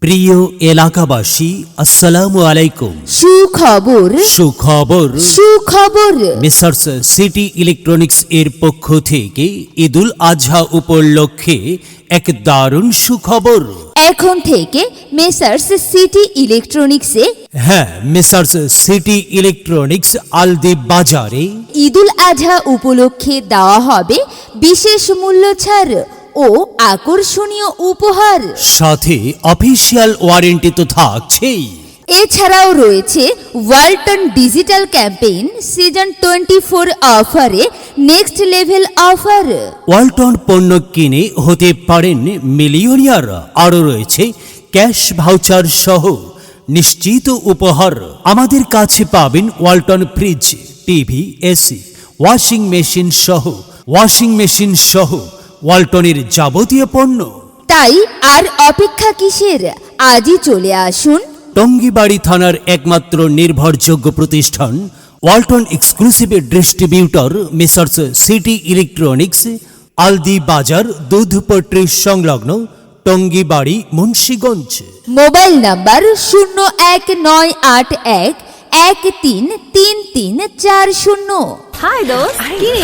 প্রিয় এলাকাবাসী, আসসালামু আলাইকুম। সুখবর সুখবর সুখবর মেসার্স সিটি ইলেকট্রনিক্স এর পক্ষ থেকে ঈদুল আজহা উপলক্ষে এক দারুণ সুখবর। এখন থেকে মেসার্স সিটি ইলেকট্রনিক্সে হ্যাঁ, মেসার্স সিটি ইলেকট্রনিক্স আলদি বাজারে ঈদুল আজহা উপলক্ষে দেওয়া হবে বিশেষ মূল্য ছাড় ও আকর্ষণীয় উপহার। সাথে অফিসিয়াল ওয়ারেন্টি তো থাকছেই। এছাড়াও রয়েছে ওয়ালটন ডিজিটাল ক্যাম্পেইন সিজন 24 অফারে নেক্সট লেভেল অফার। ওয়ালটন পণ্য কিনে হতে পারেন মিলিয়নিয়ার। আরও রয়েছে ক্যাশ ভাউচার সহ নিশ্চিত উপহার। আমাদের কাছে পাবেন Walton fridge, TV, AC, washing machine সহ ওয়ালটনের যাবতীয় পণ্য। তাই আর অপেক্ষা কিসের, আজই চলে আসুন টঙ্গীবাড়ি থানার একমাত্র নির্ভরযোগ্য প্রতিষ্ঠান Walton exclusive distributor Messrs city electronics, Aldi Bazar, Dudhpatri সংলগ্ন, Tongibari, Munshiganj. Mobile number 0191133340। Hi দোস্ত, কি রে?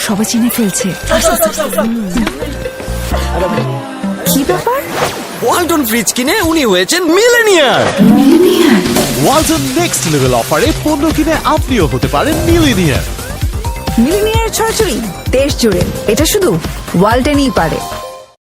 সবাই চিনে ফেলছে। কি ব্যাপার? ওয়ালটন ফ্রিজ কিনে উনি হয়েছেন মিলেনিয়ার। ওয়ালটন নেক্সট লেভেল অফারে পণ্য কিনে আপনিও হতে পারেন মিলিয়নিয়ার। মিলিনিয়ার ছড়াছড়ি দেশ জুড়ে, এটা শুধু ওয়ালটেনই পারে।